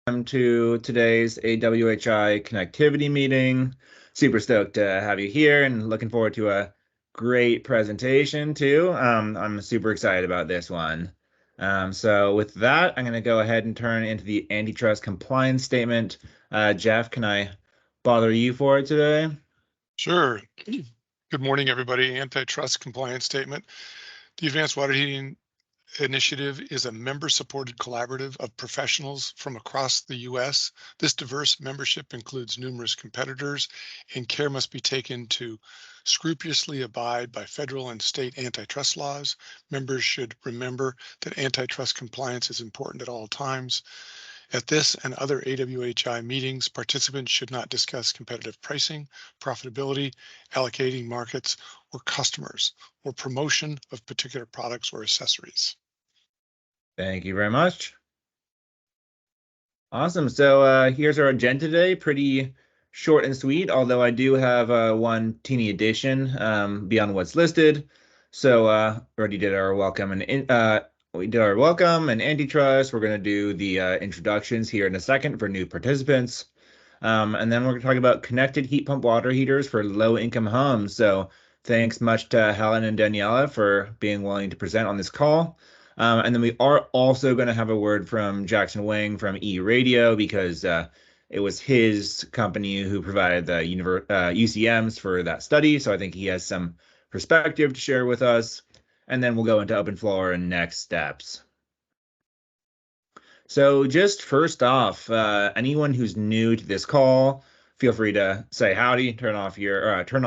Welcome to today's AWHI Connectivity meeting. Super stoked to have you here and looking forward to a great presentation too. I'm super excited about this one. So with that, I'm going to go ahead and turn into the antitrust compliance statement. Jeff, can I bother you for it today? Sure. Good morning, everybody. Antitrust compliance statement. The Advanced Water Heating Initiative is a member-supported collaborative of professionals from across the U.S. This diverse membership includes numerous competitors, and care must be taken to scrupulously abide by federal and state antitrust laws. Members should remember that antitrust compliance is important at all times. At this and other AWHI meetings, participants should not discuss competitive pricing, profitability, allocating markets, or customers, or promotion of particular products or accessories. Thank you very much. Awesome. So here's our agenda today. Pretty short and sweet, although I do have one teeny addition beyond what's listed. So already did our welcome and we did our welcome and antitrust. We're going to do the introductions here in a second for new participants. And then we're going to talk about connected heat pump water heaters for low-income homes. So thanks much to Helen and Daniela for being willing to present on this call. And then we are also going to have a word from Jackson Wang from E-Radio because it was his company who provided the UCMs for that study. So I think he has some perspective to share with us. And then we'll go into open floor and next steps. So just first off, anyone who's new to this call, feel free to say howdy, turn on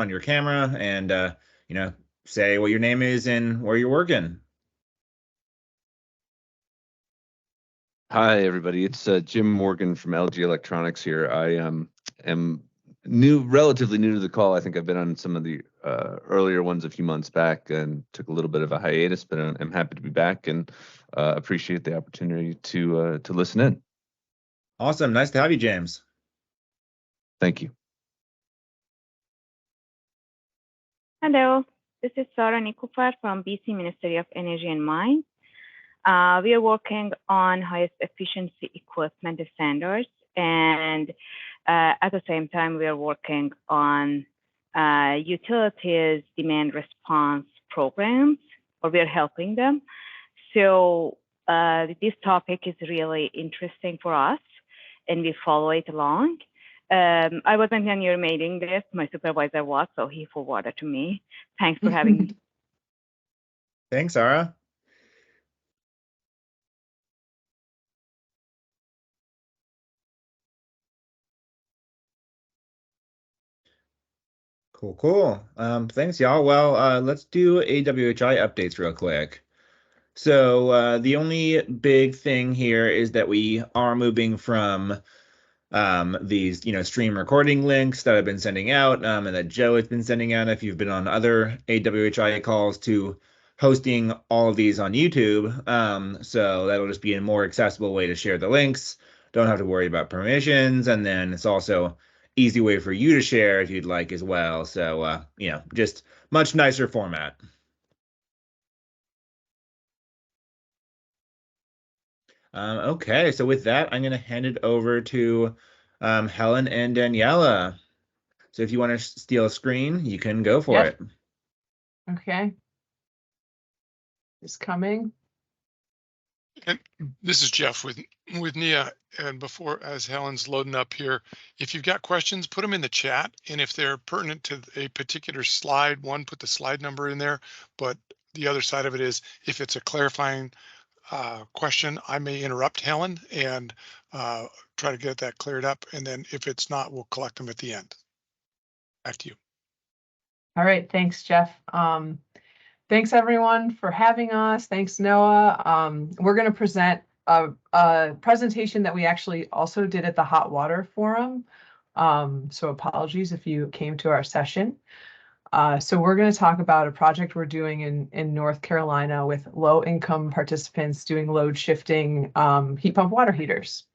your camera, and say what your name is and where you're working. Hi, everybody. It's Jim Morgan from LG Electronics here. I am relatively new to the call. I think I've been on some of the earlier ones a few months back and took a little bit of a hiatus, but I'm happy to be back and appreciate the opportunity to listen in. Awesome. Nice to have you, James. Thank you. Hello, this is Sarah Nikufar from BC Ministry of Energy and Mines. We are working on highest efficiency equipment standards, and at the same time, we are working on utilities demand response programs, or we are helping them. So this topic is really interesting for us, and we follow it along. I wasn't on your mailing list, my supervisor was, so he forwarded to me. Thanks for having me. Thanks, Sarah. Cool. Thanks, y'all. Well, let's do AWHI updates real quick. So the only big thing here is that we are moving from these, stream recording links that I've been sending out and that Joe has been sending out if you've been on other AWHI calls to hosting all of these on YouTube. So that'll just be a more accessible way to share the links. Don't have to worry about permissions. And then it's also easy way for you to share if you'd like as well. So, just much nicer format. Okay, so with that, I'm going to hand it over to Helen and Daniela. So if you want to steal a screen, you can go for it. Okay. It's coming. And this is Jeff with Nia. And before, as Helen's loading up here, if you've got questions, put them in the chat. And if they're pertinent to a particular slide, put the slide number in there. But the other side of it is, if it's a clarifying question, I may interrupt Helen and try to get that cleared up. And then if it's not, we'll collect them at the end. Back to you. All right, thanks, Jeff. Thanks everyone for having us. Thanks, Noah. We're going to present a presentation that we actually also did at the Hot Water Forum. So apologies if you came to our session. So we're going to talk about a project we're doing in North Carolina with low-income participants doing load shifting heat pump water heaters.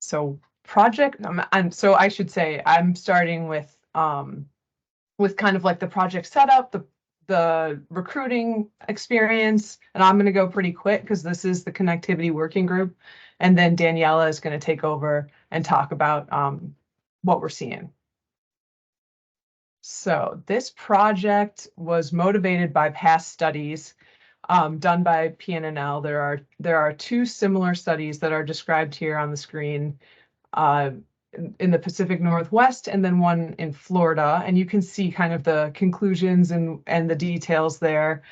So so I should say I'm starting with kind of like the project setup, the recruiting experience, and I'm going to go pretty quick because this is the Connectivity Working Group, and then Daniela is going to take over and talk about what we're seeing. So this project was motivated by past studies done by PNNL. There are two similar studies that are described here on the screen in the Pacific Northwest, and then one in Florida, and you can see kind of the conclusions and the details there.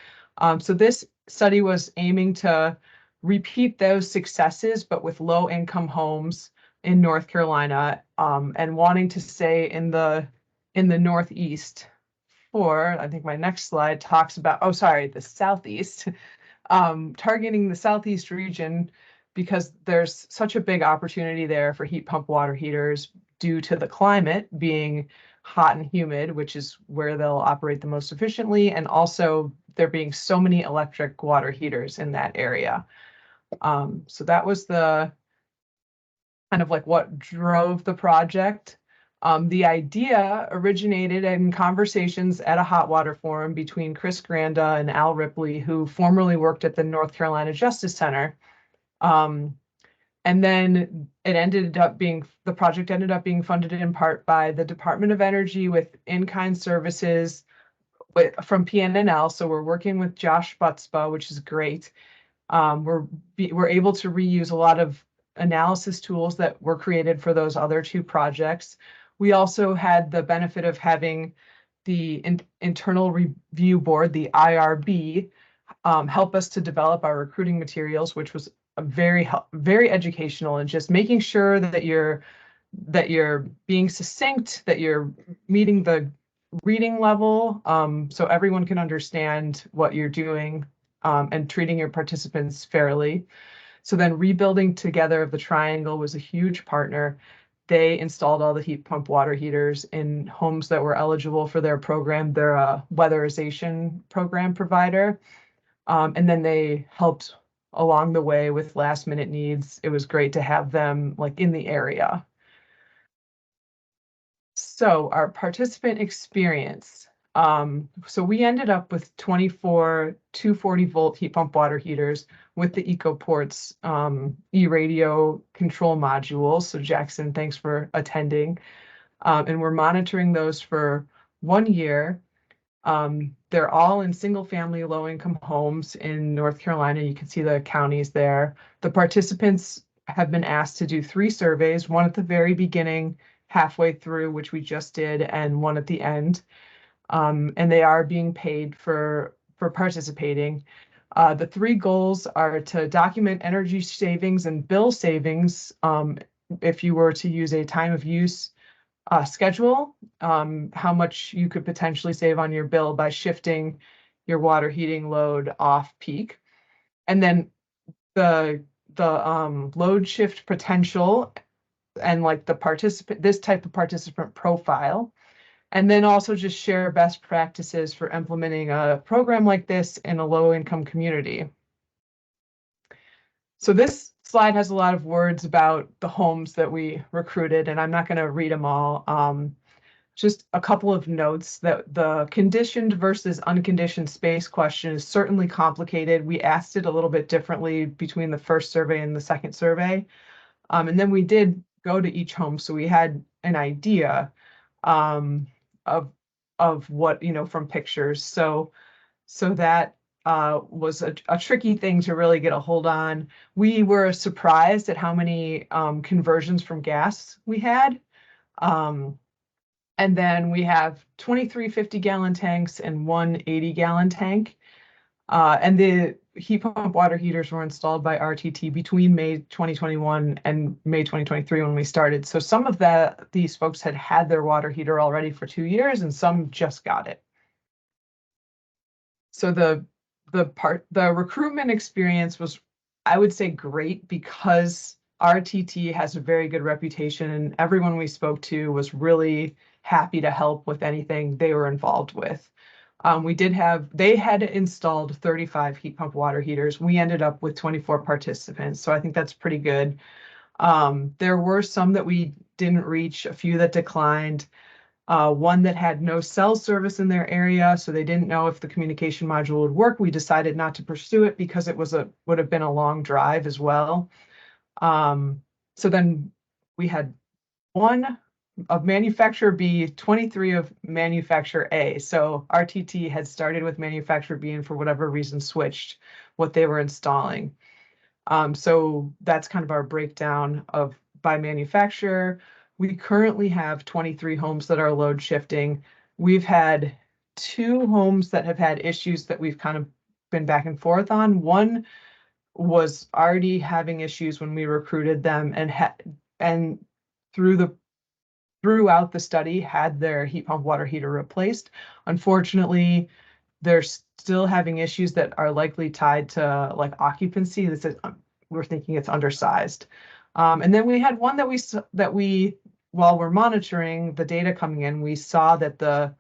So this study was aiming to repeat those successes, but with low-income homes in North Carolina, and wanting to stay in the Northeast. I think my next slide talks about, the Southeast, targeting the Southeast region because there's such a big opportunity there for heat pump water heaters due to the climate being hot and humid, which is where they'll operate the most efficiently, and also there being so many electric water heaters in that area. So that was the kind of like what drove the project. The idea originated in conversations at a hot water forum between Chris Granda and Al Ripley, who formerly worked at the North Carolina Justice Center. And then the project ended up being funded in part by the Department of Energy with in-kind services from PNNL. So we're working with Josh Butzba, which is great. We're able to reuse a lot of analysis tools that were created for those other two projects. We also had the benefit of having the internal review board, the IRB, help us to develop our recruiting materials, which was a very educational, and just making sure that you're being succinct, that you're meeting the reading level, so everyone can understand what you're doing, and treating your participants fairly. So then Rebuilding Together of the Triangle was a huge partner. They installed all the heat pump water heaters in homes that were eligible for their program. They're a weatherization program provider. And then they helped along the way with last minute needs. It was great to have them like in the area. So our participant experience. So we ended up with 24 240 volt heat pump water heaters with the EcoPorts e-radio control modules. So Jackson, thanks for attending. And we're monitoring those for 1 year. They're all in single family low income homes in North Carolina. You can see the counties there. The participants have been asked to do 3 surveys, one at the very beginning, halfway through, which we just did, and one at the end. And they are being paid for participating. The 3 goals are to document energy savings and bill savings if you were to use a time of use schedule, how much you could potentially save on your bill by shifting your water heating load off peak. And then the load shift potential and like this type of participant profile. And then also just share best practices for implementing a program like this in a low-income community. So this slide has a lot of words about the homes that we recruited, and I'm not going to read them all. Just a couple of notes that the conditioned versus unconditioned space question is certainly complicated. We asked it a little bit differently between the first survey and the second survey. And then we did go to each home, so we had an idea of what, from pictures. So that was a tricky thing to really get a hold on. We were surprised at how many conversions from gas we had. And then we have 23 50-gallon tanks and 1 80-gallon tank. And the heat pump water heaters were installed by RTT between May 2021 and May 2023 when we started. So some of these folks had their water heater already for 2 years, and some just got it. So the recruitment experience was, I would say, great because RTT has a very good reputation, and everyone we spoke to was really happy to help with anything they were involved with. They had installed 35 heat pump water heaters. We ended up with 24 participants, so I think that's pretty good. There were some that we didn't reach, a few that declined. one that had no cell service in their area, so they didn't know if the communication module would work. We decided not to pursue it because it would have been a long drive as well. So then we had one of manufacturer B, 23 of manufacturer A. So RTT had started with manufacturer B and for whatever reason switched what they were installing. So that's kind of our breakdown of by manufacturer. We currently have 23 homes that are load shifting. We've had 2 homes that have had issues that we've kind of been back and forth on. One was already having issues when we recruited them and throughout the study had their heat pump water heater replaced. Unfortunately, they're still having issues that are likely tied to like occupancy. This is we're thinking it's undersized. And then we had one that we while we're monitoring the data coming in, we saw that the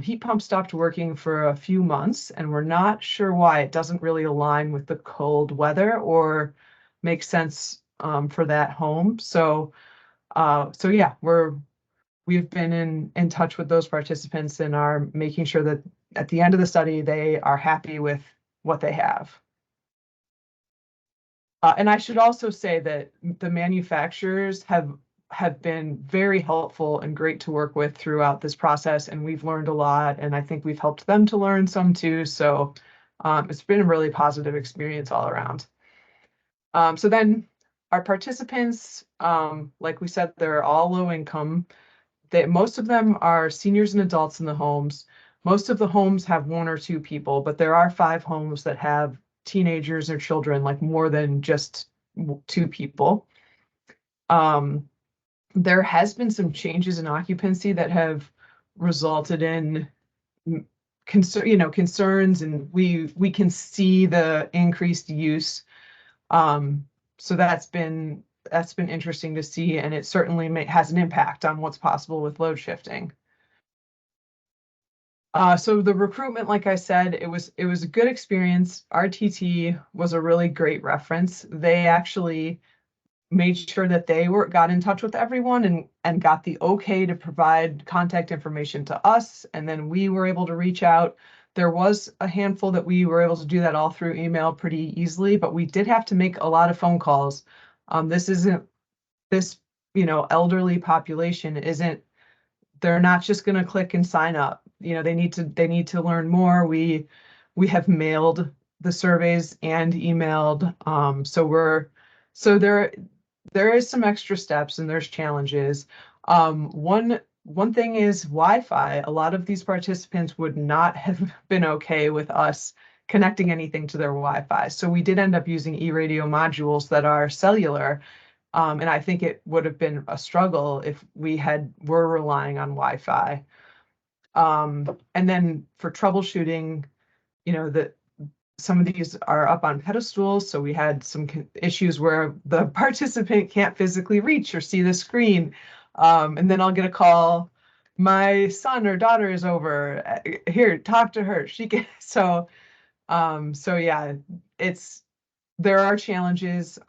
heat pump stopped working for a few months, and we're not sure why. It doesn't really align with the cold weather or make sense for that home. So yeah, we've been in touch with those participants and are making sure that at the end of the study, they are happy with what they have. And I should also say that the manufacturers have been very helpful and great to work with throughout this process, and we've learned a lot, and I think we've helped them to learn some too. So it's been a really positive experience all around. So then our participants, like we said, they're all low income. Most of them are seniors and adults in the homes. Most of the homes have 1 or 2 people, but there are 5 homes that have teenagers or children, like more than just 2 people. There has been some changes in occupancy that have resulted in concerns, and we can see the increased use. So that's been interesting to see, and it certainly has an impact on what's possible with load shifting. So the recruitment, like I said, it was a good experience. RTT was a really great reference. They actually made sure that they got in touch with everyone and got the okay to provide contact information to us, and then we were able to reach out. There was a handful that we were able to do that all through email pretty easily, but we did have to make a lot of phone calls. This elderly population they're not just going to click and sign up. They need to learn more. We have mailed the surveys and emailed. So there is some extra steps and there's challenges. One thing is Wi-Fi. A lot of these participants would not have been okay with us connecting anything to their Wi-Fi. So we did end up using e-radio modules that are cellular. And I think it would have been a struggle if we were relying on Wi-Fi. And then for troubleshooting, some of these are up on pedestals, so we had some issues where the participant can't physically reach or see the screen. And then I'll get a call, my son or daughter is over, here, talk to her. She can, so yeah, there are challenges.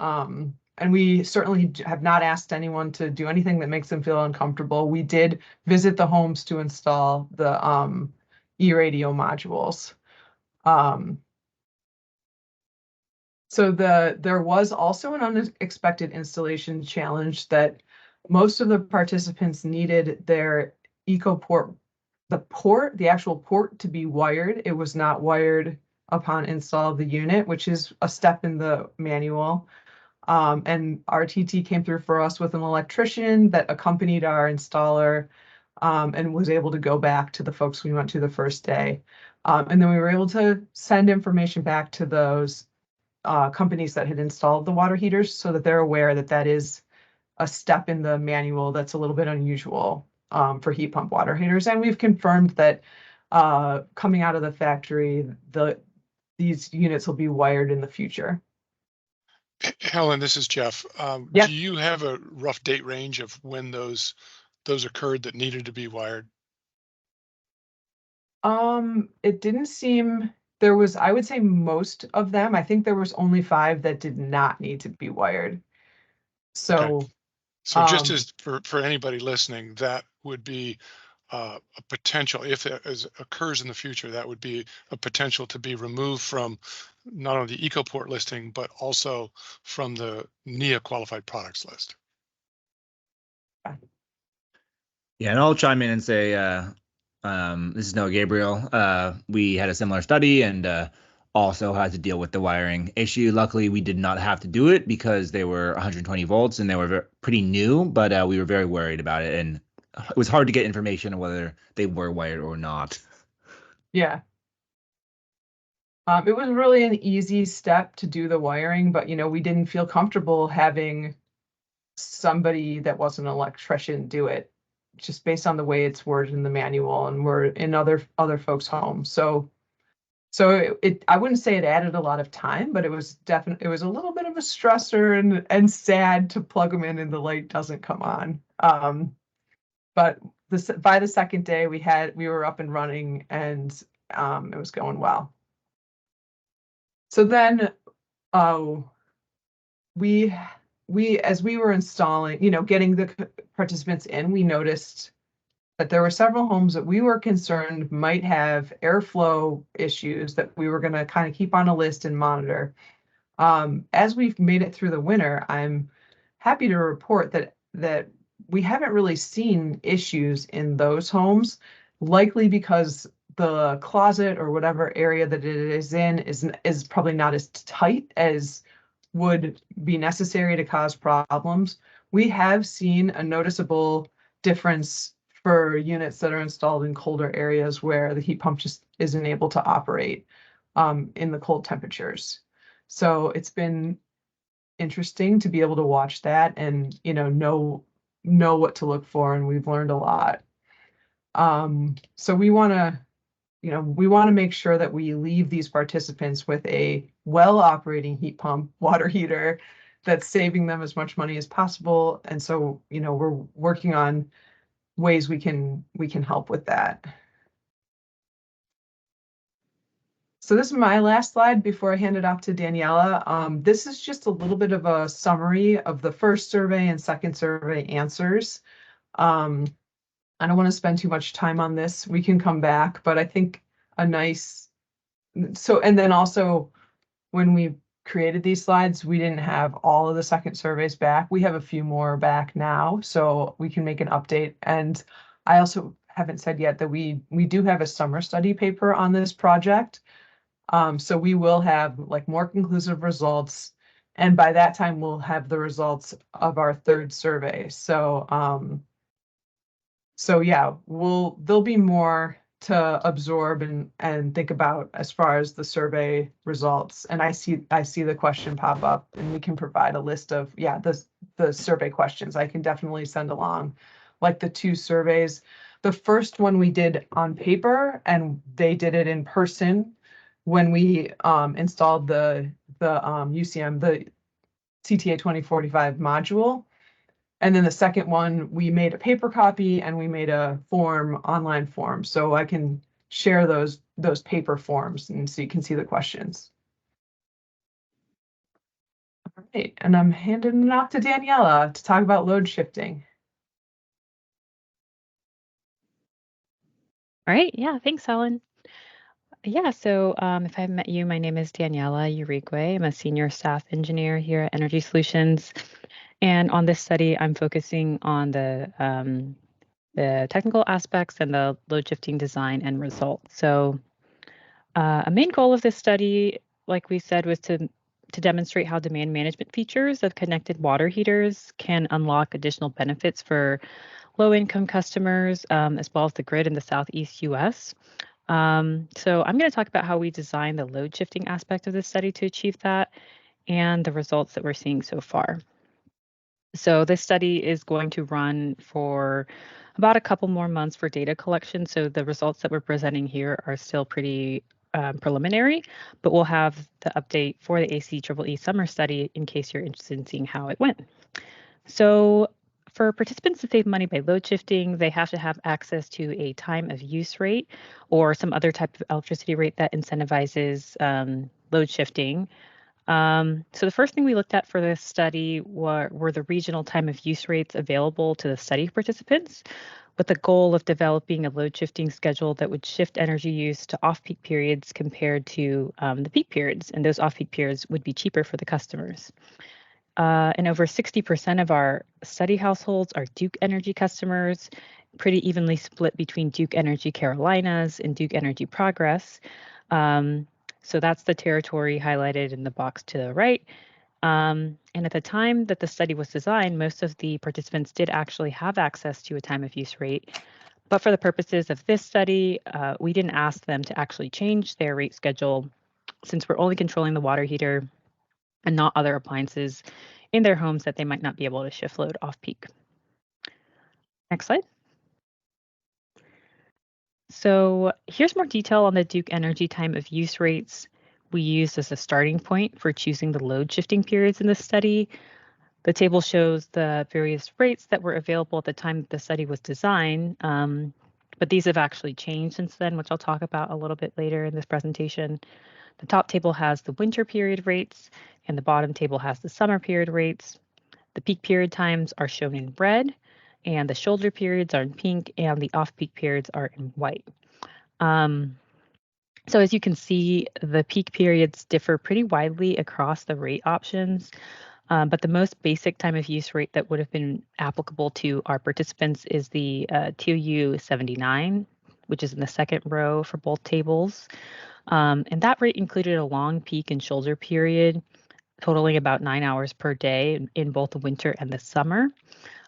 And we certainly have not asked anyone to do anything that makes them feel uncomfortable. We did visit the homes to install the e-radio modules. So there was also an unexpected installation challenge that most of the participants needed their EcoPort, the actual port, to be wired. It was not wired upon install of the unit, which is a step in the manual. And RTT came through for us with an electrician that accompanied our installer and was able to go back to the folks we went to the first day. And then we were able to send information back to those companies that had installed the water heaters so that they're aware that that is a step in the manual that's a little bit unusual for heat pump water heaters. And we've confirmed that coming out of the factory, these units will be wired in the future. Helen, this is Jeff. Yep. Do you have a rough date range of when those occurred that needed to be wired? It didn't seem there was, I would say most of them. I think there was only 5 that did not need to be wired. So, okay. So just as for anybody listening, that would be a potential, if it occurs in the future, that would be a potential to be removed from not only the EcoPort listing, but also from the NIA qualified products list. Yeah, and I'll chime in and say, this is Noah Gabriel. We had a similar study and also had to deal with the wiring issue. Luckily, we did not have to do it because they were 120 volts and they were pretty new, but we were very worried about it. And it was hard to get information on whether they were wired or not. Yeah. It was really an easy step to do the wiring, but we didn't feel comfortable having somebody that wasn't an electrician do it, just based on the way it's worded in the manual, and we're in other folks' homes. So I wouldn't say it added a lot of time, but it was definitely, it was a little bit of a stressor and sad to plug them in and the light doesn't come on. But by the second day we were up and running and it was going well. So then we as we were installing, getting the participants in, we noticed that there were several homes that we were concerned might have airflow issues that we were going to kind of keep on a list and monitor. As we've made it through the winter, I'm happy to report that we haven't really seen issues in those homes, likely because the closet or whatever area that it is in is probably not as tight as would be necessary to cause problems. We have seen a noticeable difference for units that are installed in colder areas where the heat pump just isn't able to operate in the cold temperatures. So it's been interesting to be able to watch that and know what to look for, and we've learned a lot. So we want to make sure that we leave these participants with a well-operating heat pump, water heater, that's saving them as much money as possible. And so, we're working on ways we can help with that. So this is my last slide before I hand it off to Daniela. This is just a little bit of a summary of the first survey and second survey answers. I don't want to spend too much time on this. We can come back, but I think and then also when we created these slides, we didn't have all of the second surveys back. We have a few more back now, so we can make an update. And I also haven't said yet that we do have a summer study paper on this project. So we will have more conclusive results. And by that time, we'll have the results of our third survey. So yeah, there'll be more to absorb and think about as far as the survey results. And I see the question pop up, and we can provide a list of the survey questions. I can definitely send along the two surveys. The first one we did on paper, and they did it in person when we installed the UCM, the CTA 2045 module. And then the second one, we made a paper copy and we made a online form. So I can share those paper forms and so you can see the questions. All right, and I'm handing it off to Daniela to talk about load shifting. All right, yeah, thanks, Helen. Yeah, so if I haven't met you, my name is Daniela Urigwe. I'm a senior staff engineer here at Energy Solutions. And on this study, I'm focusing on the technical aspects and the load shifting design and results. So a main goal of this study, like we said, was to demonstrate how demand management features of connected water heaters can unlock additional benefits for low-income customers, as well as the grid in the Southeast US. So I'm going to talk about how we designed the load shifting aspect of this study to achieve that and the results that we're seeing so far. So this study is going to run for about a couple more months for data collection. So the results that we're presenting here are still pretty preliminary, but we'll have the update for the ACEEE summer study in case you're interested in seeing how it went. So for participants to save money by load shifting, they have to have access to a time of use rate or some other type of electricity rate that incentivizes load shifting. So the first thing we looked at for this study were the regional time of use rates available to the study participants. with the goal of developing a load shifting schedule that would shift energy use to off-peak periods compared to the peak periods, and those off-peak periods would be cheaper for the customers. And over 60% of our study households are Duke Energy customers, pretty evenly split between Duke Energy Carolinas and Duke Energy Progress. So that's the territory highlighted in the box to the right. And at the time that the study was designed, most of the participants did actually have access to a time of use rate. But for the purposes of this study, we didn't ask them to actually change their rate schedule since we're only controlling the water heater and not other appliances in their homes that they might not be able to shift load off peak. Next slide. So here's more detail on the Duke Energy time of use rates we used as a starting point for choosing the load shifting periods in this study. The table shows the various rates that were available at the time the study was designed, but these have actually changed since then, which I'll talk about a little bit later in this presentation. The top table has the winter period rates, and the bottom table has the summer period rates. The peak period times are shown in red, and the shoulder periods are in pink, and the off-peak periods are in white. So as you can see, the peak periods differ pretty widely across the rate options, but the most basic time of use rate that would have been applicable to our participants is the TOU 79, which is in the second row for both tables. And that rate included a long peak and shoulder period, totaling about 9 hours per day in both the winter and the summer.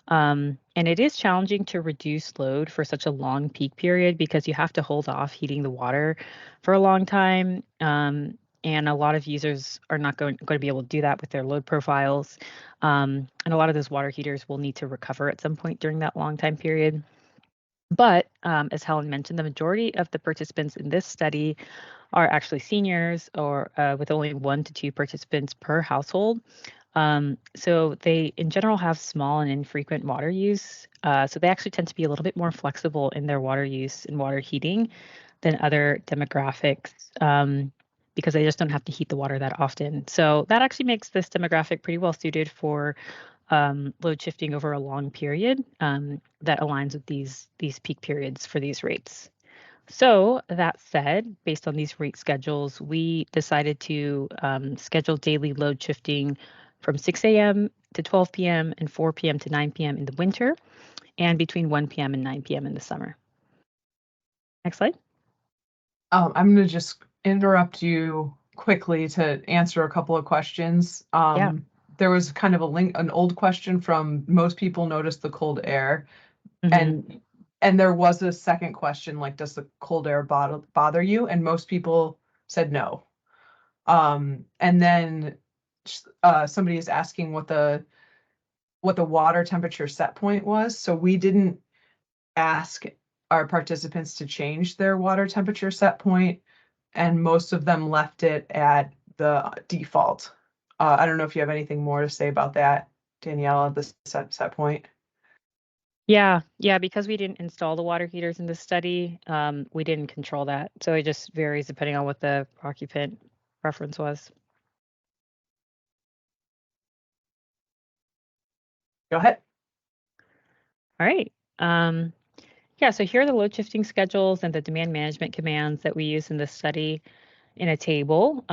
And it is challenging to reduce load for such a long peak period because you have to hold off heating the water for a long time. And a lot of users are not going to be able to do that with their load profiles. And a lot of those water heaters will need to recover at some point during that long time period. But as Helen mentioned, the majority of the participants in this study are actually seniors or with only 1 to 2 participants per household. So they, in general, have small and infrequent water use. So they actually tend to be a little bit more flexible in their water use and water heating than other demographics because they just don't have to heat the water that often. So that actually makes this demographic pretty well suited for load shifting over a long period that aligns with these peak periods for these rates. So that said, based on these rate schedules, we decided to schedule daily load shifting from 6 a.m. to 12 p.m. and 4 p.m. to 9 p.m. in the winter, and between 1 p.m. and 9 p.m. in the summer. Next slide. I'm going to just interrupt you quickly to answer a couple of questions. Yeah. There was kind of an old question from most people noticed the cold air, and there was a second question like, does the cold air bother you? And most people said no. And then somebody is asking what the water temperature set point was. So we didn't ask our participants to change their water temperature set point, and most of them left it at the default. I don't know if you have anything more to say about that, Daniela, the set point. Yeah, because we didn't install the water heaters in the study, we didn't control that. So it just varies depending on what the occupant preference was. Go ahead. All right. Yeah, so here are the load shifting schedules and the demand management commands that we use in this study in a table.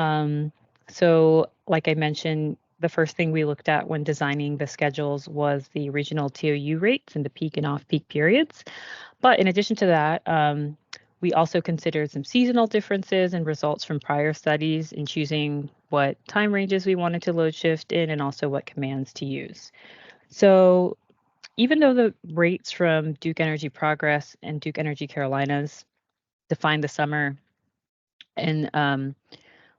So like I mentioned, the first thing we looked at when designing the schedules was the regional TOU rates and the peak and off-peak periods. But in addition to that, we also considered some seasonal differences and results from prior studies in choosing what time ranges we wanted to load shift in and also what commands to use. So even though the rates from Duke Energy Progress and Duke Energy Carolinas define the summer and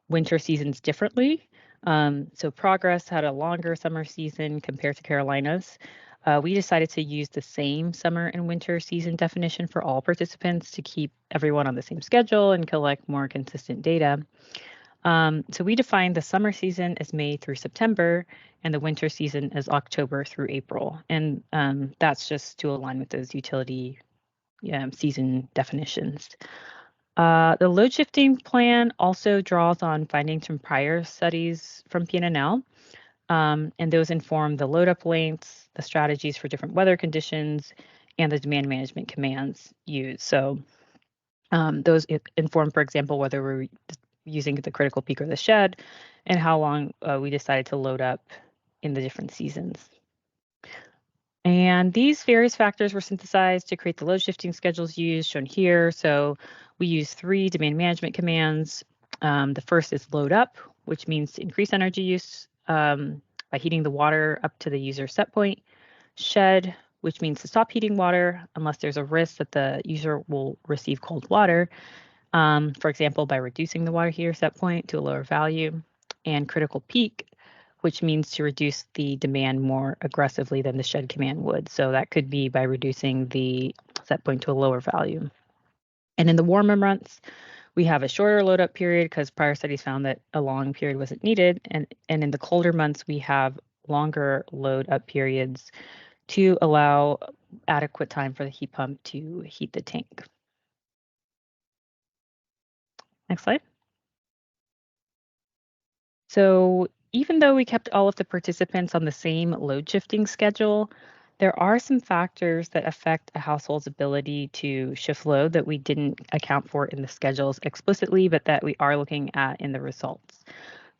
winter seasons differently, so Progress had a longer summer season compared to Carolinas, we decided to use the same summer and winter season definition for all participants to keep everyone on the same schedule and collect more consistent data. So we defined the summer season as May through September and the winter season as October through April. And that's just to align with those utility season definitions. The load shifting plan also draws on findings from prior studies from PNNL, and those inform the load up lengths, the strategies for different weather conditions, and the demand management commands used. So those inform, for example, whether we're using the critical peak or the shed, and how long we decided to load up in the different seasons. And these various factors were synthesized to create the load shifting schedules used, shown here. So we use 3 demand management commands. The first is load up, which means to increase energy use by heating the water up to the user set point. Shed, which means to stop heating water unless there's a risk that the user will receive cold water, for example, by reducing the water heater set point to a lower value. And critical peak, which means to reduce the demand more aggressively than the shed command would. So that could be by reducing the set point to a lower value. And in the warmer months, we have a shorter load up period because prior studies found that a long period wasn't needed. And in the colder months, we have longer load up periods to allow adequate time for the heat pump to heat the tank. Next slide. So even though we kept all of the participants on the same load shifting schedule, there are some factors that affect a household's ability to shift load that we didn't account for in the schedules explicitly, but that we are looking at in the results.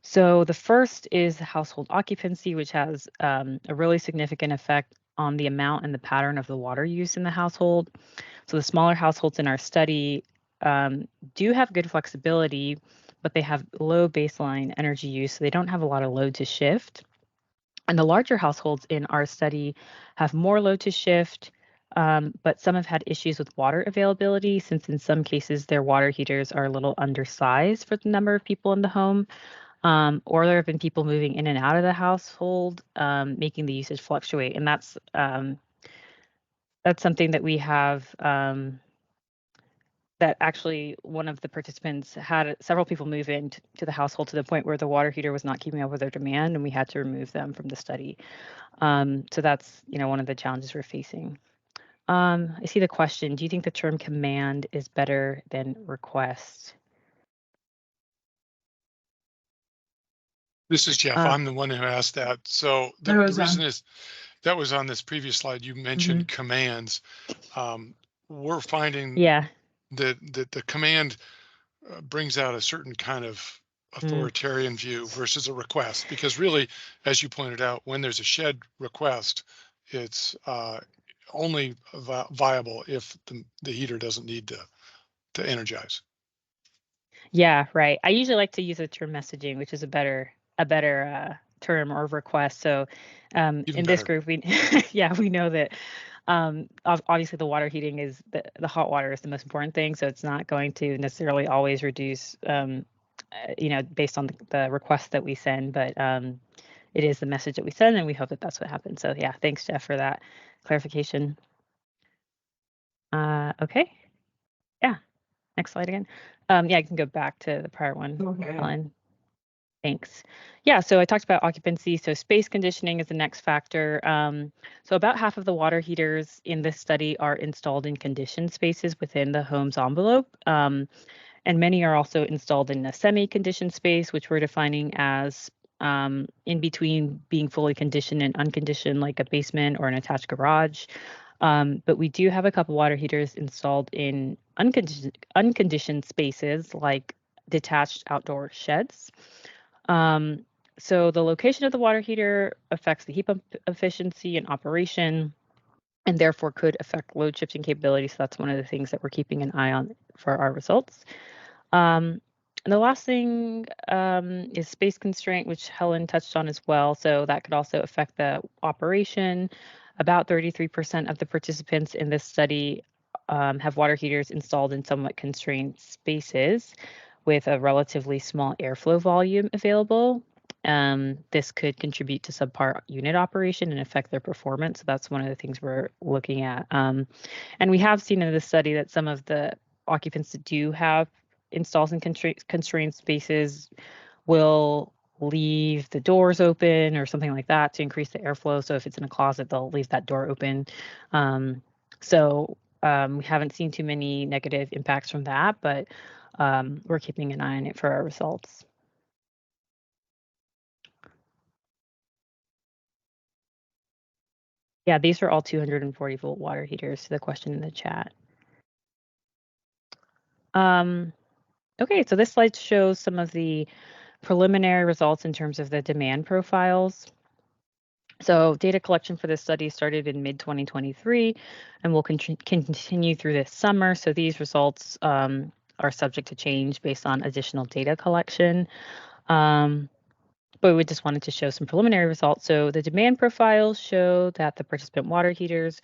So the first is household occupancy, which has a really significant effect on the amount and the pattern of the water use in the household. So the smaller households in our study do have good flexibility, but they have low baseline energy use, so they don't have a lot of load to shift. And the larger households in our study have more load to shift, but some have had issues with water availability, since in some cases their water heaters are a little undersized for the number of people in the home, or there have been people moving in and out of the household, making the usage fluctuate. And that's something that we have. That actually one of the participants had several people move into the household to the point where the water heater was not keeping up with their demand, and we had to remove them from the study. So that's one of the challenges we're facing. I see the question, do you think the term command is better than request? This is Jeff. I'm the one who asked that. So the reason is that was on this previous slide. You mentioned commands. We're finding that the command brings out a certain kind of authoritarian view versus a request, because really, as you pointed out, when there's a shed request, it's only viable if the heater doesn't need to energize. Yeah, right. I usually like to use the term messaging, which is a better term or request. So in this group, we we know that obviously the water heating is the hot water is the most important thing. So it's not going to necessarily always reduce, based on the request that we send, but it is the message that we send, and we hope that that's what happens. So yeah, thanks, Jeff, for that clarification. Okay. Yeah. Next slide again. I can go back to the prior one, Helen. Thanks. Yeah, so I talked about occupancy. So space conditioning is the next factor. So about half of the water heaters in this study are installed in conditioned spaces within the home's envelope. And many are also installed in a semi-conditioned space, which we're defining as in between being fully conditioned and unconditioned, like a basement or an attached garage. But we do have a couple water heaters installed in unconditioned spaces, like detached outdoor sheds. So the location of the water heater affects the heat pump efficiency and operation, and therefore could affect load shifting capability. So that's one of the things that we're keeping an eye on for our results. And the last thing is space constraint, which Helen touched on as well. So that could also affect the operation. About 33% of the participants in this study have water heaters installed in somewhat constrained spaces with a relatively small airflow volume available. This could contribute to subpar unit operation and affect their performance. So that's one of the things we're looking at. And we have seen in this study that some of the occupants that do have installs in constrained spaces will leave the doors open or something like that to increase the airflow. So if it's in a closet, they'll leave that door open. We haven't seen too many negative impacts from that, but we're keeping an eye on it for our results. Yeah, these are all 240 volt water heaters to the question in the chat. Okay, so this slide shows some of the preliminary results in terms of the demand profiles. So data collection for this study started in mid-2023 and will continue through this summer. So these results are subject to change based on additional data collection. But we just wanted to show some preliminary results. So the demand profiles show that the participant water heaters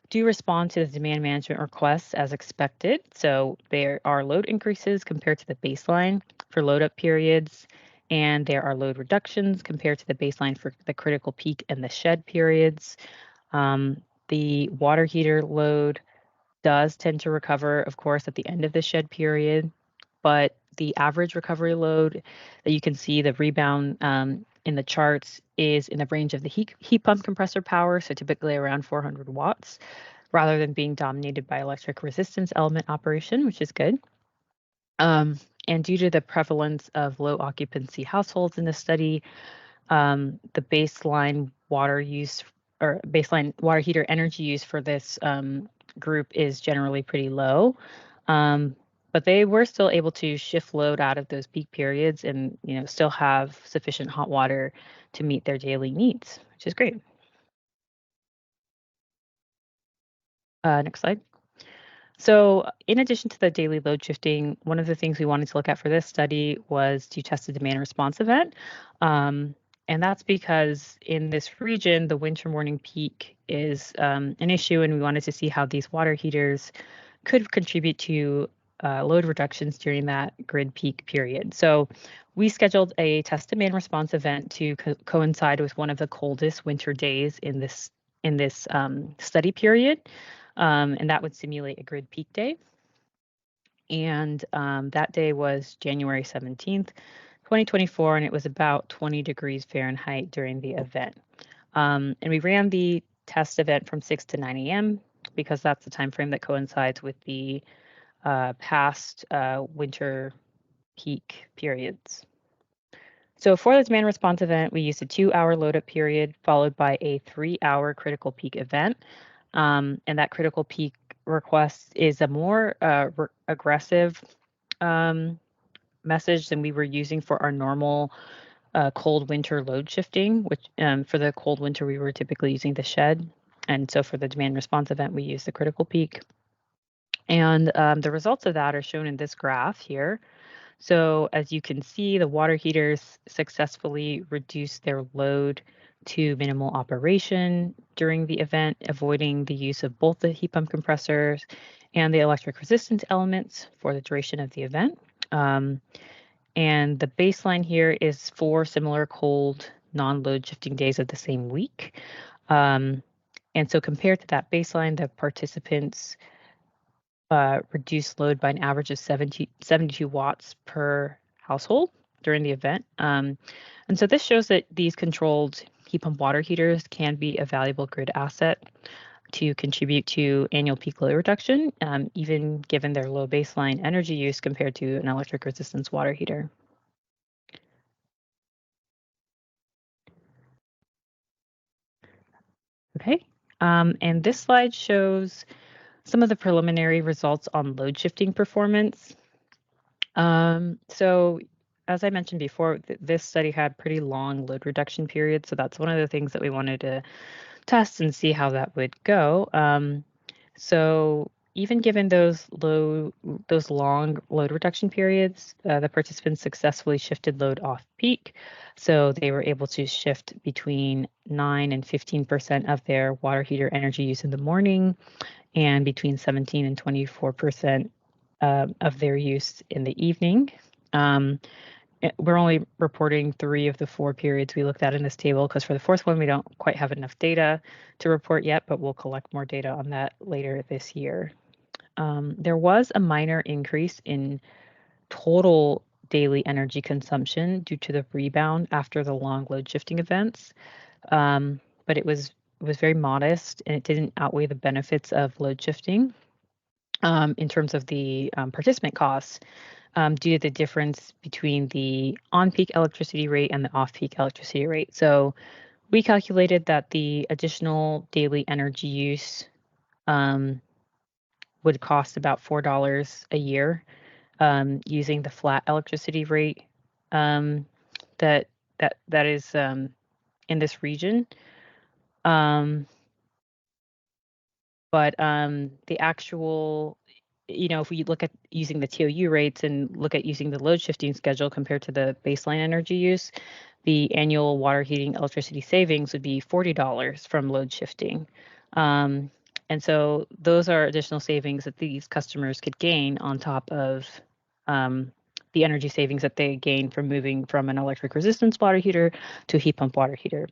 do respond to the demand management requests as expected. So there are load increases compared to the baseline for load up periods, and there are load reductions compared to the baseline for the critical peak and the shed periods. The water heater load does tend to recover, of course, at the end of the shed period, but the average recovery load that you can see, the rebound in the charts, is in the range of the heat pump compressor power, so typically around 400 watts, rather than being dominated by electric resistance element operation, which is good. And due to the prevalence of low occupancy households in the study, the baseline water use or baseline water heater energy use for this group is generally pretty low. But they were still able to shift load out of those peak periods and still have sufficient hot water to meet their daily needs, which is great. Next slide. So in addition to the daily load shifting, one of the things we wanted to look at for this study was to test the demand response event. And that's because in this region, the winter morning peak is an issue, and we wanted to see how these water heaters could contribute to load reductions during that grid peak period. So we scheduled a test demand response event to coincide with one of the coldest winter days in this study period. And that would simulate a grid peak day. And that day was January 17th, 2024, and it was about 20 degrees Fahrenheit during the event. And we ran the test event from 6 to 9 a.m. because that's the time frame that coincides with the past winter peak periods. So for the demand response event, we used a 2-hour load up period followed by a 3-hour critical peak event. And that critical peak request is a more aggressive message than we were using for our normal cold winter load shifting, which for the cold winter, we were typically using the shed. And so for the demand response event, we use the critical peak. And the results of that are shown in this graph here. So as you can see, the water heaters successfully reduced their load to minimal operation during the event, avoiding the use of both the heat pump compressors and the electric resistance elements for the duration of the event. And the baseline here is 4 similar cold non-load shifting days of the same week. And so compared to that baseline, the participants reduced load by an average of 72 watts per household during the event. And so this shows that these controlled heat pump water heaters can be a valuable grid asset to contribute to annual peak load reduction, even given their low baseline energy use compared to an electric resistance water heater. Okay, and this slide shows some of the preliminary results on load shifting performance. So as I mentioned before, this study had pretty long load reduction periods. So that's one of the things that we wanted to test and see how that would go. So even given those long load reduction periods, the participants successfully shifted load off peak. So they were able to shift between 9 and 15% of their water heater energy use in the morning and between 17 and 24% of their use in the evening. We're only reporting 3 of the 4 periods we looked at in this table because for the 4th one, we don't quite have enough data to report yet, but we'll collect more data on that later this year. There was a minor increase in total daily energy consumption due to the rebound after the long load shifting events, but it was very modest and it didn't outweigh the benefits of load shifting in terms of the participant costs. Due to the difference between the on-peak electricity rate and the off-peak electricity rate. So we calculated that the additional daily energy use would cost about $4 a year using the flat electricity rate that is in this region. But the actual, if we look at using the TOU rates and look at using the load shifting schedule compared to the baseline energy use, the annual water heating electricity savings would be $40 from load shifting. And so those are additional savings that these customers could gain on top of the energy savings that they gain from moving from an electric resistance water heater to a heat pump water heater.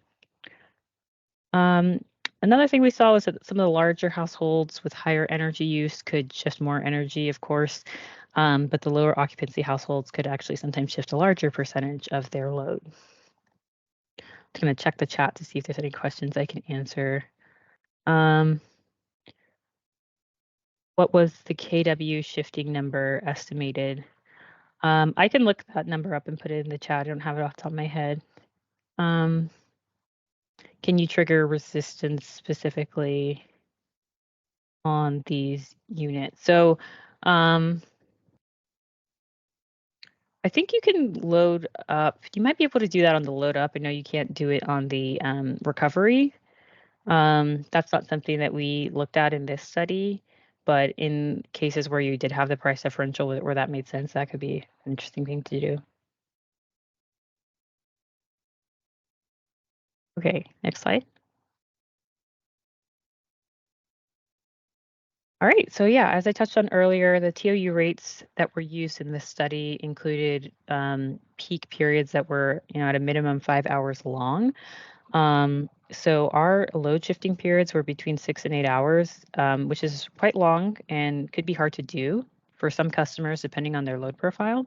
Another thing we saw was that some of the larger households with higher energy use could shift more energy, of course, but the lower occupancy households could actually sometimes shift a larger percentage of their load. I'm going to check the chat to see if there's any questions I can answer. What was the KW shifting number estimated? I can look that number up and put it in the chat. I don't have it off the top of my head. Can you trigger resistance specifically on these units? So I think you can load up. You might be able to do that on the load up. I know you can't do it on the recovery. That's not something that we looked at in this study, but in cases where you did have the price differential where that made sense, that could be an interesting thing to do. Okay, next slide. All right, so yeah, as I touched on earlier, the TOU rates that were used in this study included peak periods that were, at a minimum 5 hours long. So our load shifting periods were between 6 and 8 hours, which is quite long and could be hard to do for some customers depending on their load profile.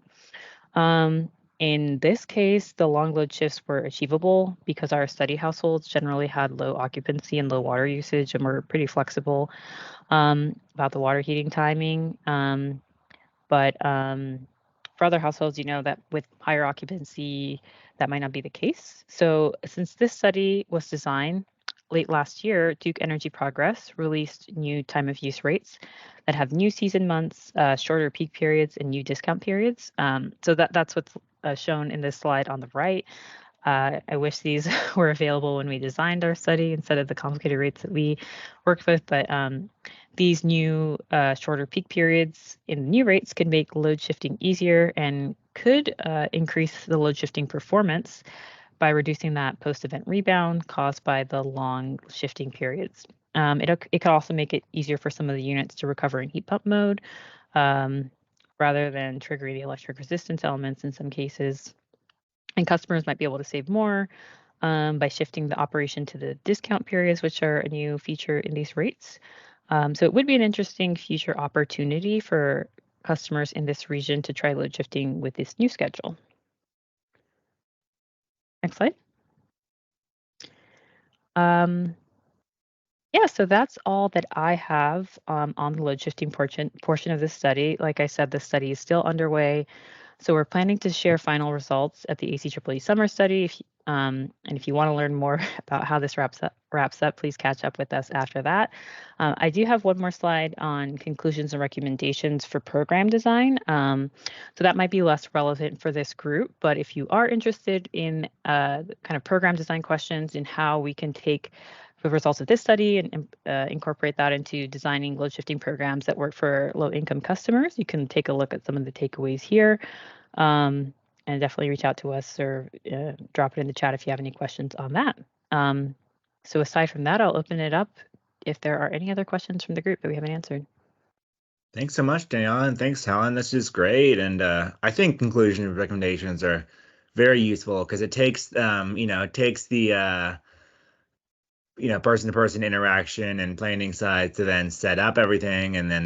In this case, the long load shifts were achievable because our study households generally had low occupancy and low water usage and were pretty flexible about the water heating timing. But for other households, that with higher occupancy, that might not be the case. So since this study was designed late last year, Duke Energy Progress released new time of use rates that have new season months, shorter peak periods, and new discount periods. So that's what's shown in this slide on the right. I wish these were available when we designed our study instead of the complicated rates that we worked with, but these new shorter peak periods in the new rates could make load shifting easier and could increase the load shifting performance by reducing that post-event rebound caused by the long shifting periods. It could also make it easier for some of the units to recover in heat pump mode rather than triggering the electric resistance elements in some cases. And customers might be able to save more by shifting the operation to the discount periods, which are a new feature in these rates. So it would be an interesting future opportunity for customers in this region to try load shifting with this new schedule. Next slide. Yeah, so that's all that I have on the load shifting portion of this study. Like I said, the study is still underway. So we're planning to share final results at the ACEEE summer study. And if you want to learn more about how this wraps up, please catch up with us after that. I do have one more slide on conclusions and recommendations for program design. So that might be less relevant for this group, but if you are interested in kind of program design questions and how we can take the results of this study and incorporate that into designing load shifting programs that work for low income customers, you can take a look at some of the takeaways here. And definitely reach out to us or drop it in the chat if you have any questions on that. So aside from that, I'll open it up if there are any other questions from the group that we haven't answered. Thanks so much, Daniela, and thanks, Helen. This is great. And I think conclusion and recommendations are very useful because it takes, it takes the, person-to-person interaction and planning side to then set up everything and then,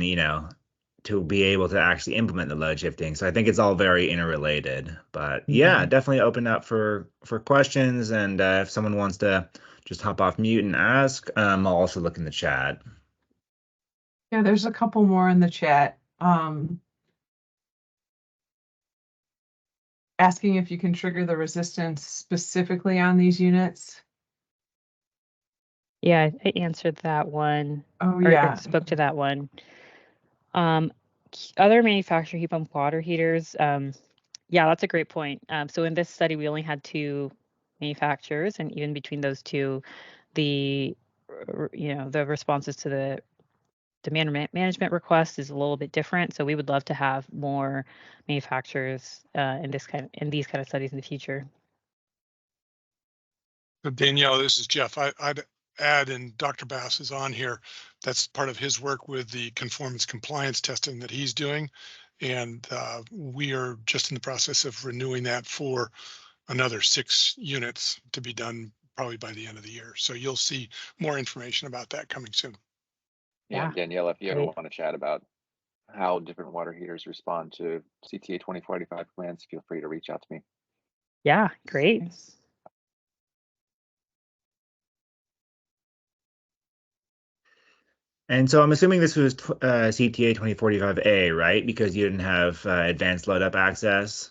to be able to actually implement the load shifting. So I think it's all very interrelated. But yeah, definitely open up for questions. And if someone wants to just hop off mute and ask, I'll also look in the chat. Yeah, there's a couple more in the chat. Asking if you can trigger the resistance specifically on these units. Yeah, I answered that one. Oh, Or yeah. spoke to that one. Other manufacturer heat pump water heaters. Yeah, that's a great point. So in this study, we only had 2 manufacturers, and even between those 2, the the responses to the demand management request is a little bit different. So we would love to have more manufacturers in these kind of studies in the future. Danielle, this is Jeff. I'd add, and Dr. Bass is on here, that's part of his work with the conformance compliance testing that he's doing. And we are just in the process of renewing that for another 6 units to be done probably by the end of the year. So you'll see more information about that coming soon. Yeah, Danielle, if you ever Great. want to chat about how different water heaters respond to CTA 2045 commands, feel free to reach out to me. Yeah, great. And so I'm assuming this was CTA 2045A, right? Because you didn't have advanced load up access.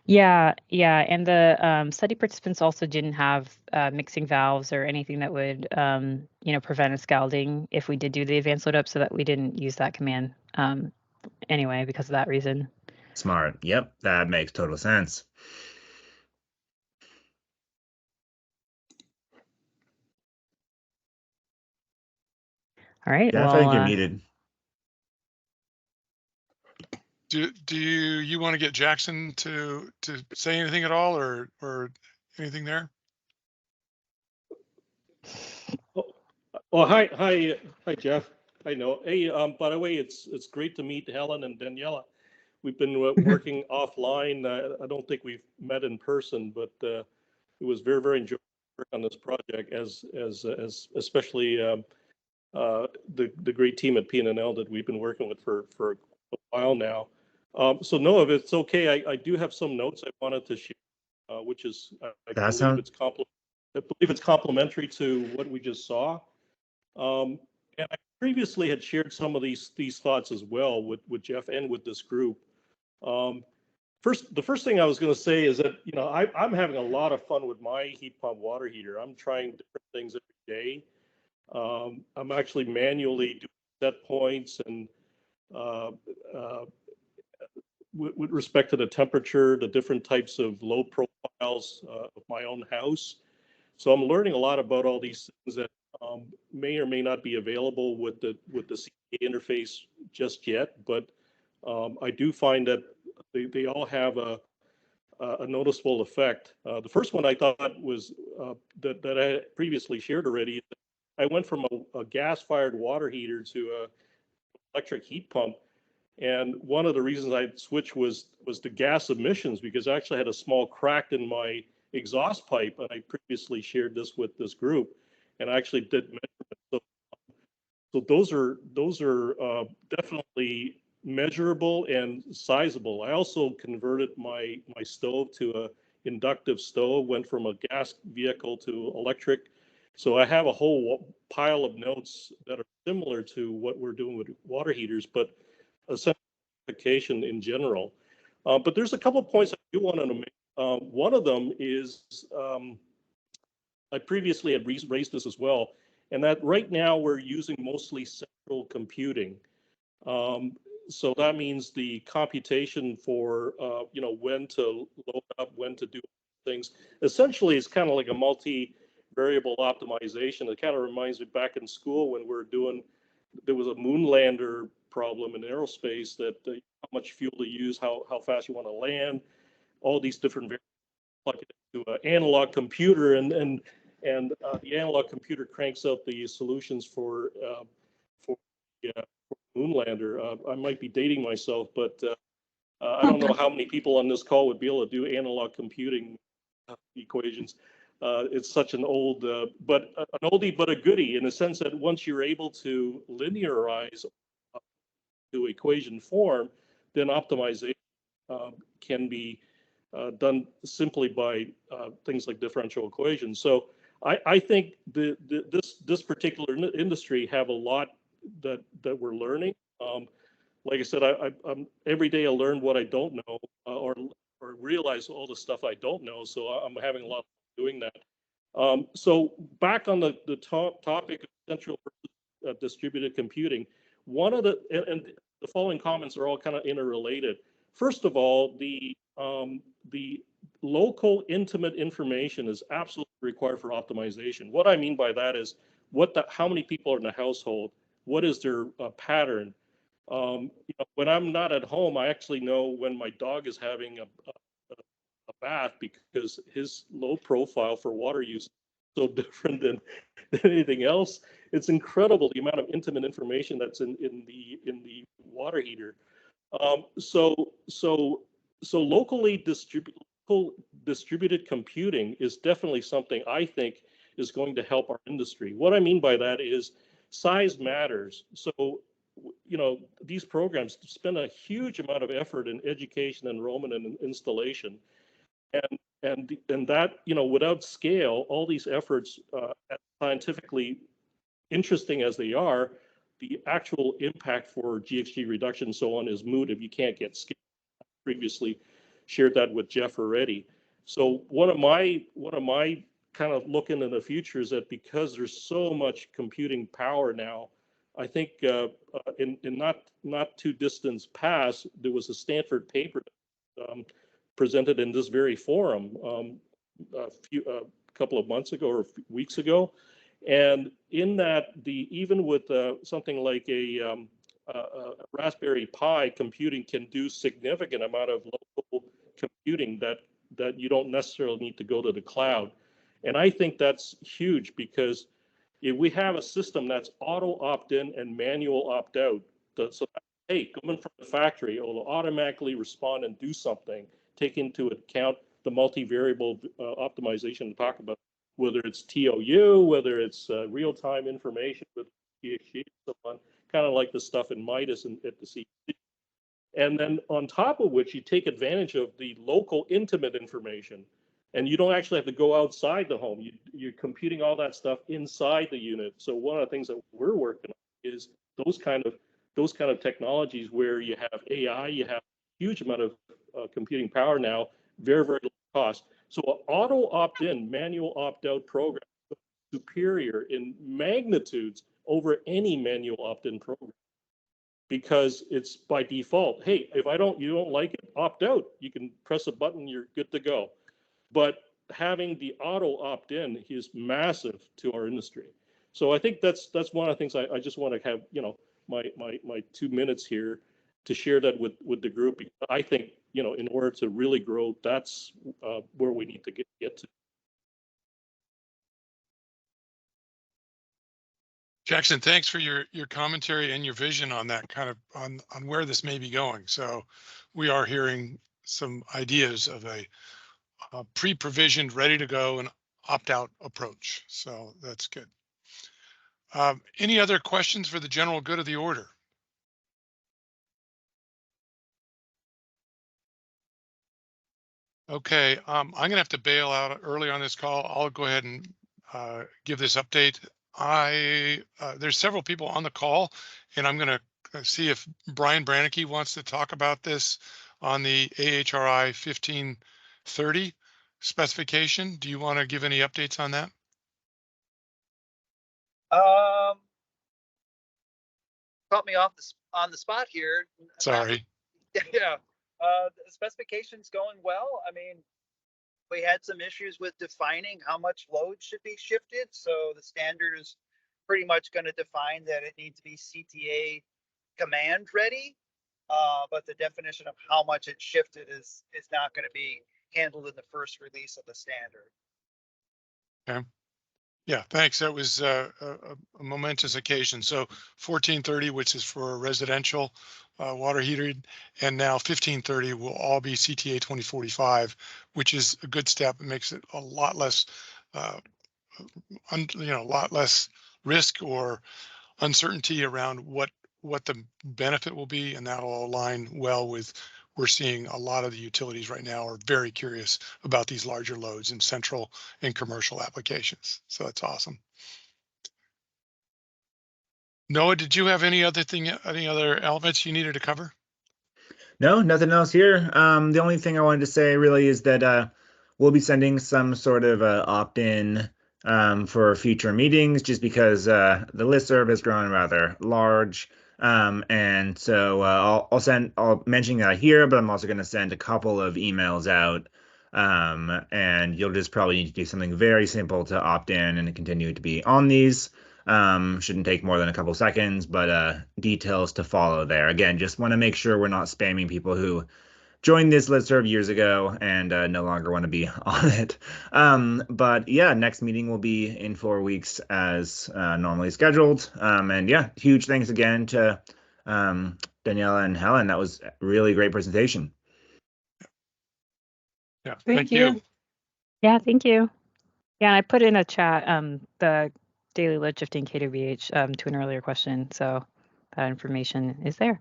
Yeah, and the study participants also didn't have mixing valves or anything that would prevent a scalding if we did do the advanced load up, so that we didn't use that command anyway because of that reason. Smart. Yep, that makes total sense. All right. Jeff, Well, I think you're muted. Do you want to get Jackson to say anything at all, or anything there? Oh, hi, Jeff. I know. Hey, by the way, it's great to meet Helen and Daniela. We've been working offline. I don't think we've met in person, but it was very, very enjoyable work on this project, as especially the great team at P&L that we've been working with for a while now. So no, if it's okay, I do have some notes I wanted to share, which is I believe it's complementary to what we just saw. And I previously had shared some of these thoughts as well with Jeff and with this group. The first thing I was going to say is that I'm having a lot of fun with my heat pump water heater. I'm trying different things every day. I'm actually manually doing set points and with respect to the temperature, the different types of load profiles of my own house. So I'm learning a lot about all these things that may or may not be available with the CA interface just yet, but I do find that they all have a noticeable effect. The first one I thought was that I previously shared already. I went from a gas-fired water heater to a electric heat pump, and one of the reasons I switched was the gas emissions, because I actually had a small crack in my exhaust pipe, and I previously shared this with this group, and I actually did measurements. So those are definitely measurable and sizable. I also converted my stove to a inductive stove, went from a gas vehicle to electric. So I have a whole pile of notes that are similar to what we're doing with water heaters, but a simplification in general. But there's a couple of points I do want to make. One of them is I previously had raised this as well, and that right now we're using mostly central computing. So that means the computation for when to load up, when to do things. Essentially, it's kind of like a multi-variable optimization. It kind of reminds me back in school when there was a moon lander problem in aerospace, that how much fuel to use, how fast you want to land, all these different variables, plug it into an analog computer, and the analog computer cranks out the solutions for Moonlander. I might be dating myself, but I don't know how many people on this call would be able to do analog computing equations. It's such an old, but an oldie but a goodie, in the sense that once you're able to linearize to equation form, then optimization can be done simply by things like differential equations. So I think this particular industry have a lot that we're learning. Like I said, I'm every day I learn what I don't know, or realize all the stuff I don't know. So I'm having a lot of fun doing that. So back on the topic of central versus distributed computing, one of and the following comments are all kind of interrelated. First of all, the local intimate information is absolutely required for optimization. What I mean by that is how many people are in the household, what is their pattern. When I'm not at home, I actually know when my dog is having a bath because his load profile for water use is so different than anything else. It's incredible the amount of intimate information that's in the water heater. So locally distributed computing is definitely something I think is going to help our industry. What I mean by that is size matters. So these programs spend a huge amount of effort in education, enrollment, and installation. And that, without scale, all these efforts, scientifically interesting as they are, the actual impact for GHG reduction and so on is moot if you can't get scale. I previously shared that with Jeff already. So one of my kind of looking in the future is that because there's so much computing power now, I think in not too distant past, there was a Stanford paper presented in this very forum a couple of months ago or weeks ago, and in that, even with something like a Raspberry Pi, computing can do significant amount of local computing that you don't necessarily need to go to the cloud. And I think that's huge because if we have a system that's auto opt-in and manual opt-out, so hey, coming from the factory, it will automatically respond and do something, take into account the multivariable optimization to talk about, whether it's TOU, whether it's real-time information with GHG and so on, kind of like the stuff in Midas and at the CDC. And then on top of which, you take advantage of the local intimate information, and you don't actually have to go outside the home. You're computing all that stuff inside the unit. So one of the things that we're working on is those kind of technologies where you have AI, you have a huge amount of computing power now, very, very low cost. So an auto opt-in, manual opt-out program is superior in magnitudes over any manual opt-in program, because it's by default. Hey, if you don't like it, opt out. You can press a button, you're good to go. But having the auto opt-in is massive to our industry. So I think that's one of the things I just want to have, my 2 minutes here to share that with the group, because I think, in order to really grow, that's where we need to get to. Jackson, thanks for your commentary and your vision on that kind of on where this may be going. So we are hearing some ideas of a pre-provisioned, ready to go and opt-out approach. So that's good. Any other questions for the general good of the order? Okay, I'm gonna have to bail out early on this call. I'll go ahead and give this update. There's several people on the call, and I'm gonna see if Brian Brannicky wants to talk about this on the AHRI 1530 specification. Do you want to give any updates on that? Caught me on the spot here. Sorry. Yeah, the specification's going well. I mean, we had some issues with defining how much load should be shifted. So the standard is pretty much going to define that it needs to be CTA command ready. But the definition of how much it shifted is not going to be handled in the first release of the standard. Okay. Yeah, thanks. That was a momentous occasion. So 1430, which is for residential water heater, and now 1530 will all be CTA 2045, which is a good step. It makes it a lot less, a lot less risk or uncertainty around what the benefit will be, and that'll align well with. We're seeing a lot of the utilities right now are very curious about these larger loads in central and commercial applications. So that's awesome. Noah, did you have any other elements you needed to cover? No, nothing else here. The only thing I wanted to say really is that we'll be sending some sort of opt-in for future meetings, just because the listserv has grown rather large. And so I'll mention that here, but I'm also going to send a couple of emails out. And you'll just probably need to do something very simple to opt in and continue to be on these. Shouldn't take more than a couple seconds, but details to follow there. Again, just want to make sure we're not spamming people who joined this listserv years ago and no longer want to be on it. But yeah, next meeting will be in 4 weeks as normally scheduled. And yeah, huge thanks again to Daniela and Helen. That was a really great presentation. Yeah, Thank you. Yeah, thank you. Yeah, and I put in a chat the daily load shifting KWH to an earlier question, so that information is there.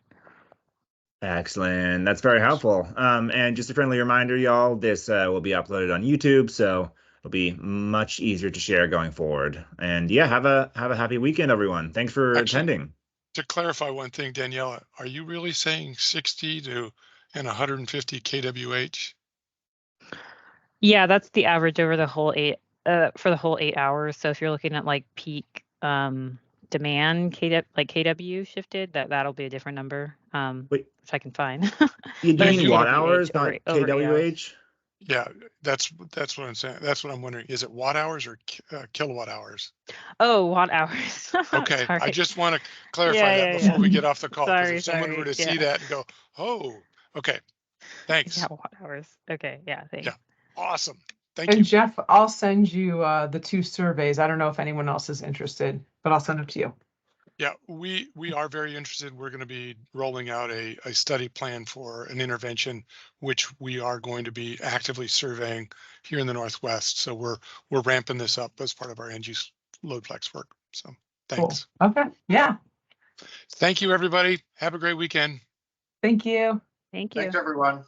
Excellent. That's very helpful. And just a friendly reminder, y'all, this will be uploaded on YouTube, so it'll be much easier to share going forward. And yeah, have a happy weekend, everyone. Thanks for attending. To clarify one thing, Daniela, are you really saying 60 to and 150 kWh? Yeah, that's the average over the whole for the whole 8 hours. So if you're looking at like peak demand KW shifted, that'll be a different number. Wait, if I can find. you But it's mean watt KWH hours, not over 8 hours. KWH? Yeah, that's what I'm saying. That's what I'm wondering. Is it watt hours or kilowatt hours? Oh, watt hours. Okay, I Sorry. just want to clarify that before we get off the call. Because if someone were to see that and go, oh, okay, thanks. Yeah, watt hours. Okay, yeah, thanks. Yeah, awesome. Thank And you. Jeff, I'll send you the 2 surveys. I don't know if anyone else is interested, but I'll send them to you. Yeah, we are very interested. We're going to be rolling out a study plan for an intervention, which we are going to be actively surveying here in the Northwest. So we're ramping this up as part of our end use load flex work. So thanks. Cool. Okay. Yeah. Thank you, everybody. Have a great weekend. Thank you. Thank you. Thanks, everyone.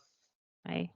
Bye.